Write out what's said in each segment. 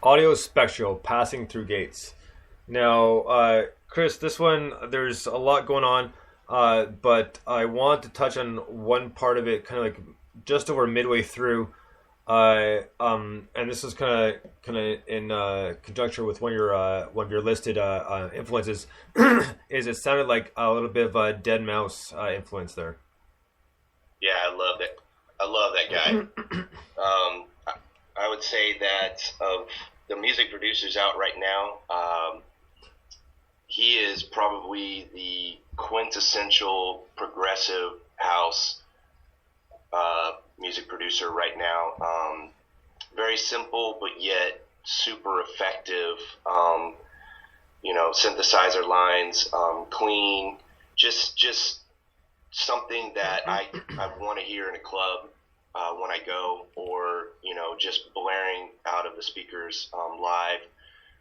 Audio Spectral, Passing Through Gates. Now, Chris, this one, there's a lot going on, but I want to touch on one part of it, kind of like just over midway through. And this is kind of in conjunction with one of your listed influences. Is it sounded like a little bit of a Dead Mouse influence there? Yeah, I love it. I love that guy. I would say that of the music producers out right now, he is probably the quintessential progressive house music producer right now. Very simple, but yet super effective. Synthesizer lines, clean, just something that I want to hear in a club when I go, or just blaring out of the speakers live,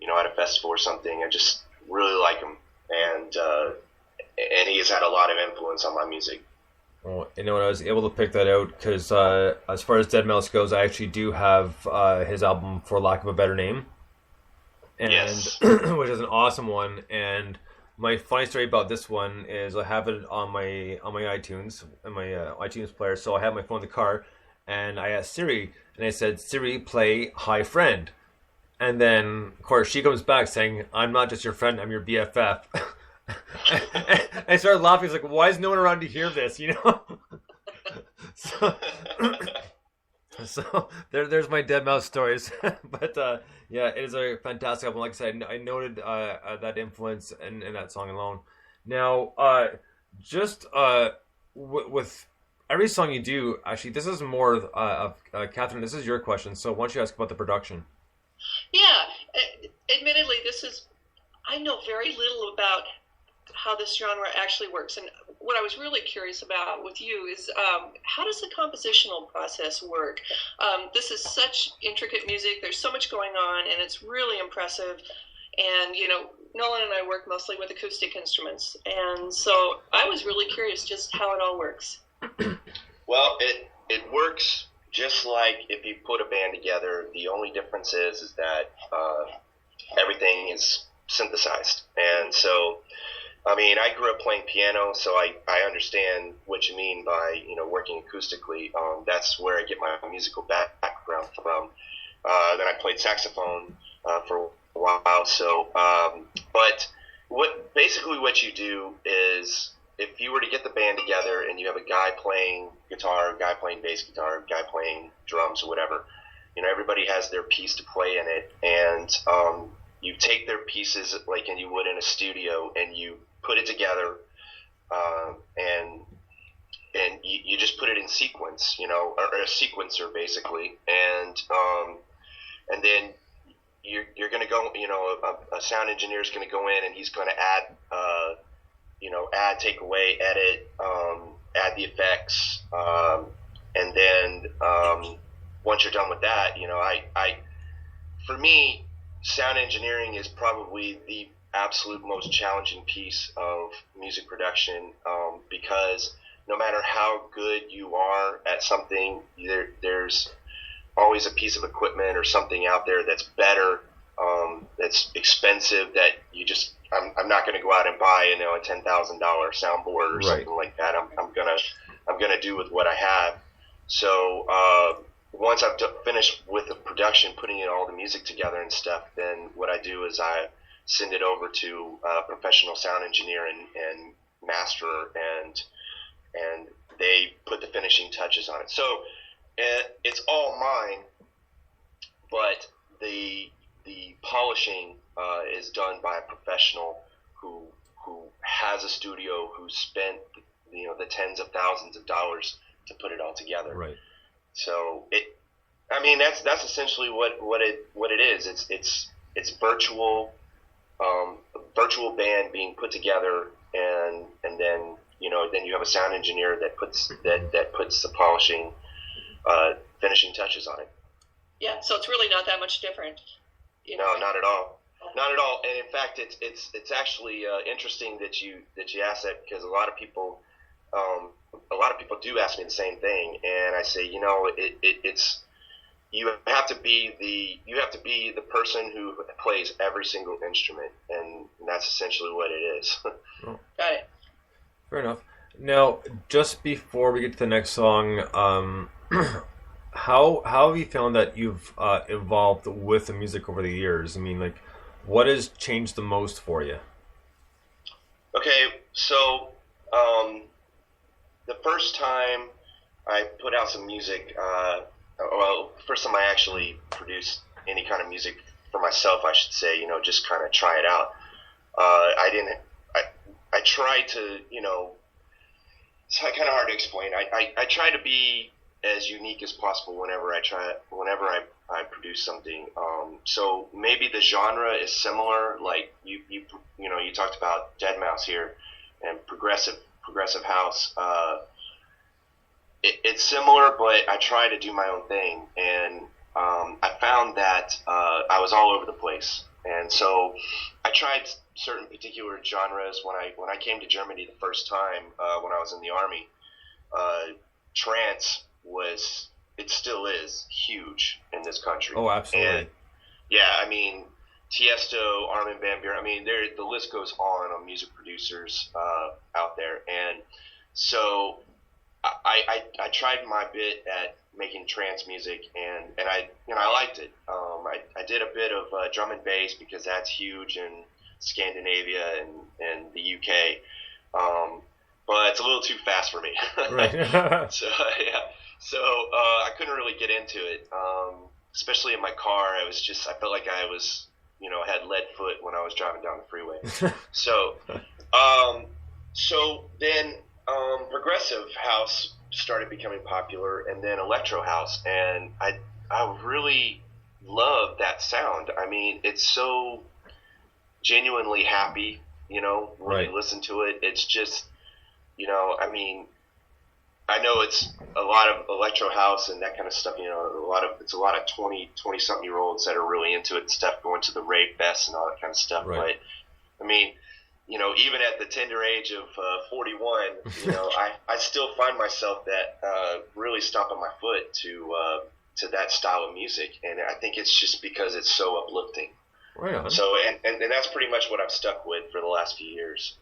at a festival or something. I just really like him, and he has had a lot of influence on my music. Well, I was able to pick that out because as far as Dead Mouse goes, I actually do have his album For Lack of a Better Name, and Yes. which is an awesome one. And my funny story about this one is I have it on my iTunes and my iTunes player. So I have my phone in the car, and I asked Siri, and I said, "Siri, play Hi Friend," and then of course she comes back saying, "I'm not just your friend, I'm your BFF." I started laughing. It's like, why is no one around to hear this? So, so there's my Dead Mouse stories. But yeah, it is a fantastic album. Like I said, I noted that influence in that song alone. Now, just with every song you do, actually, this is more of Catherine. This is your question. So why don't you ask about the production? Yeah, admittedly, I know very little about how this genre actually works. And what I was really curious about with you is how does the compositional process work? This is such intricate music. There's so much going on, and it's really impressive. And, Nolan and I work mostly with acoustic instruments. And so I was really curious just how it all works. Well, it works just like if you put a band together. The only difference is that everything is synthesized. And so, I grew up playing piano, so I understand what you mean by, working acoustically. That's where I get my musical background from. Then I played saxophone for a while. So, but what you do is, if you were to get the band together and you have a guy playing guitar, a guy playing bass guitar, a guy playing drums or whatever, everybody has their piece to play in it, and you take their pieces like you would in a studio, and you put it together, and you just put it in sequence, or a sequencer basically, and then you're going to go, a sound engineer is going to go in and he's going to add, take away, edit, add the effects, and then once you're done with that, for me, sound engineering is probably the absolute most challenging piece of music production, because no matter how good you are at something, there's always a piece of equipment or something out there that's better, that's expensive, that I'm not going to go out and buy a $10,000 soundboard or something like that. I'm gonna do with what I have. So once I've finished with the production, putting in all the music together and stuff, then what I do is I send it over to a professional sound engineer and masterer, and they put the finishing touches on it. So it's all mine, but the polishing is done by a professional who has a studio, who spent the tens of thousands of dollars to put it all together. Right. So that's essentially what it is. It's virtual band being put together, and then you have a sound engineer that puts the polishing, finishing touches on it. Yeah, so it's really not that much different. No, not at all. Not at all. And in fact, it's actually interesting that you asked that, because a lot of people do ask me the same thing, and I say, it's you have to be the person who plays every single instrument, and that's essentially what it is. Got it. Fair enough. Now, just before we get to the next song, how have you found that you've evolved with the music over the years? I mean, like, what has changed the most for you? Okay, so the first time I put out some music, first time I actually produced any kind of music for myself, I should say, just kind of try it out. I tried to, it's kind of hard to explain. I try to be as unique as possible whenever I produce something. So maybe the genre is similar, like you talked about Deadmau5 here and progressive house. It's similar, but I try to do my own thing, and I found that I was all over the place. And so I tried certain particular genres when I came to Germany the first time when I was in the Army. Trance it still is huge in this country. Oh, absolutely. And, yeah, I mean, Tiesto, Armin van Buuren, I mean, the list goes on music producers out there. And so I tried my bit at making trance music, and I liked it. I did a bit of drum and bass because that's huge in Scandinavia and the UK, but it's a little too fast for me. Right. So I couldn't really get into it, especially in my car. I felt like I was, had lead foot when I was driving down the freeway. So then progressive house started becoming popular, and then electro house, and I really love that sound. I mean, it's so genuinely happy, when right. you listen to it. It's just, I mean, I know it's a lot of electro house and that kind of stuff, it's a lot of 20 something year olds that are really into it and stuff, going to the rave fests and all that kind of stuff. Right. But I mean, even at the tender age of 41, I still find myself that really stomping my foot to that style of music, and I think it's just because it's so uplifting. Right on. So and that's pretty much what I've stuck with for the last few years.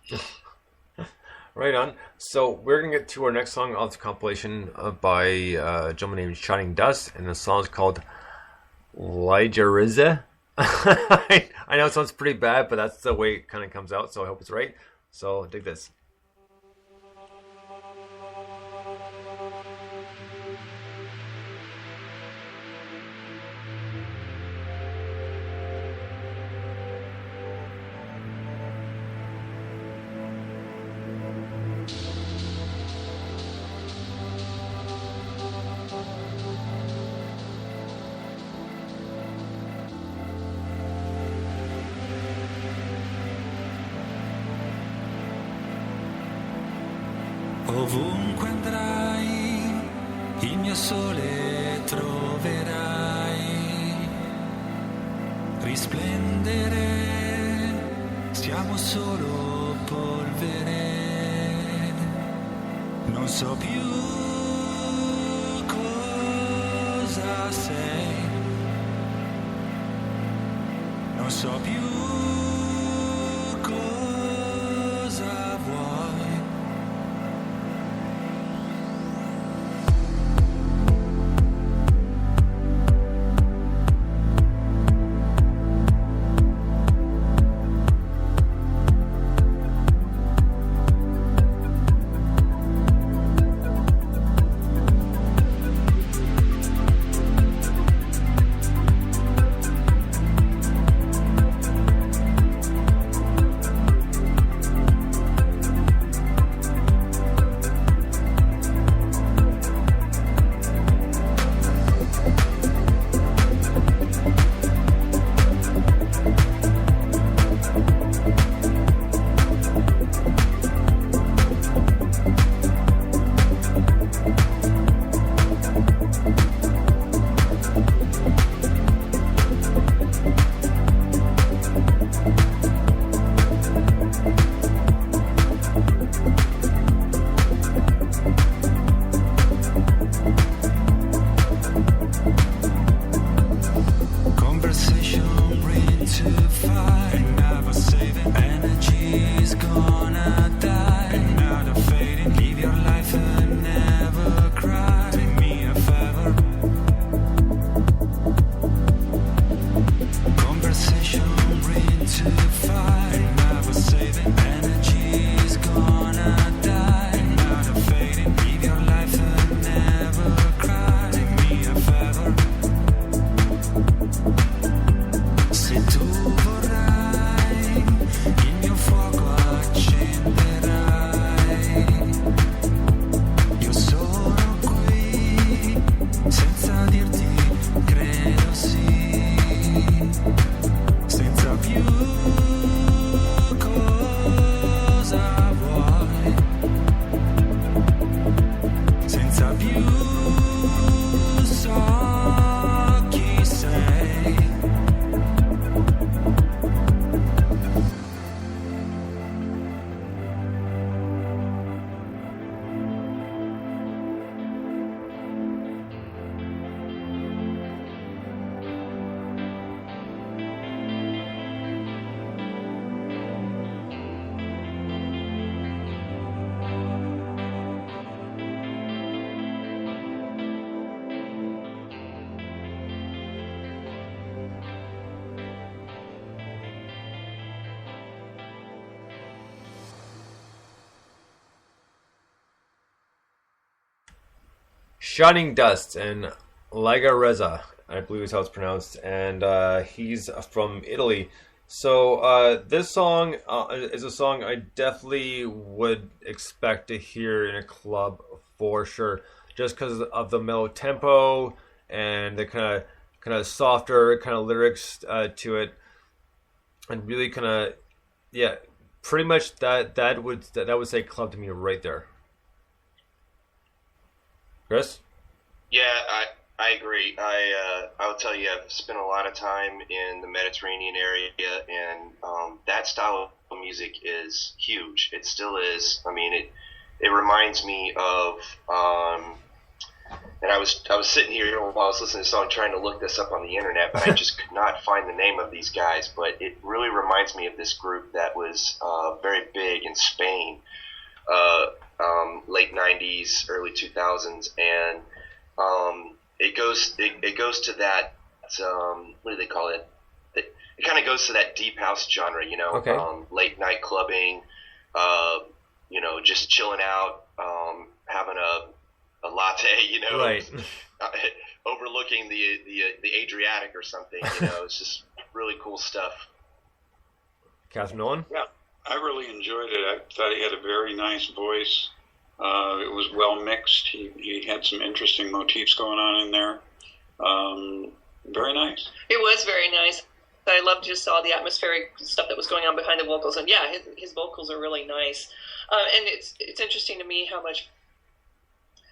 Right on. So we're gonna get to our next song on the compilation by a gentleman named Shining Dust, and the song is called Ligeriza. I know it sounds pretty bad, but that's the way it kind of comes out, so I hope it's right. So dig this. Ovunque andrai, il mio sole troverai, risplendere, siamo solo polvere, non so più cosa sei, non so più cosa vuoi. Shining Dust and Liga Reza, I believe is how it's pronounced, and he's from Italy. So this song is a song I definitely would expect to hear in a club for sure, just because of the mellow tempo and the kind of softer kind of lyrics to it, and really kind of yeah, pretty much that would say club to me right there. Chris? Yeah, I agree. I will tell you, I've spent a lot of time in the Mediterranean area, and that style of music is huge. It still is. I mean, it reminds me of. And I was sitting here while I was listening to the song, trying to look this up on the internet, but I just could not find the name of these guys. But it really reminds me of this group that was very big in Spain, late '90s, early 2000s, and it goes to that what do they call it? It kind of goes to that deep house genre, you know, Okay. Late night clubbing, you know, just chilling out, having a latte, you know, Right. overlooking the Adriatic or something, you know. It's just really cool stuff. Catherine Nolan? Yeah, I really enjoyed it. I thought he had a very nice voice. It was well mixed. He had some interesting motifs going on in there. Very nice. It was very nice. I loved just all the atmospheric stuff that was going on behind the vocals, and yeah, his vocals are really nice. And it's interesting to me how much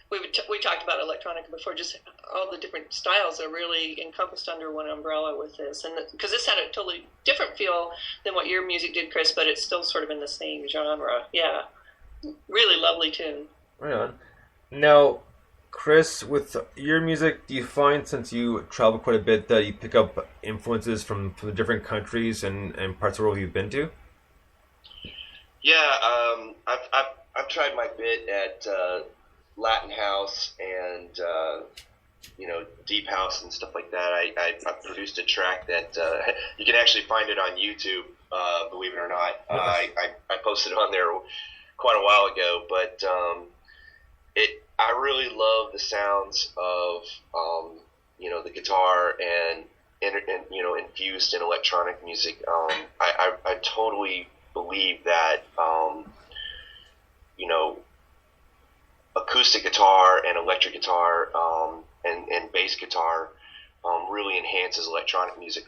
we talked about electronica before. Just all the different styles are really encompassed under one umbrella with this, and because this had a totally different feel than what your music did, Chris, but it's still sort of in the same genre. Yeah, really lovely tune. Right on. Now, Chris, with your music, do you find, since you travel quite a bit, that you pick up influences from the different countries and parts of the world you've been to? Yeah, I've tried my bit at Latin house and you know, deep house and stuff like that. I produced a track that you can actually find it on YouTube. Believe it or not, I posted it on there quite a while ago, but I really love the sounds of you know, the guitar and you know, infused in electronic music. I totally believe that you know, acoustic guitar and electric guitar and bass guitar really enhances electronic music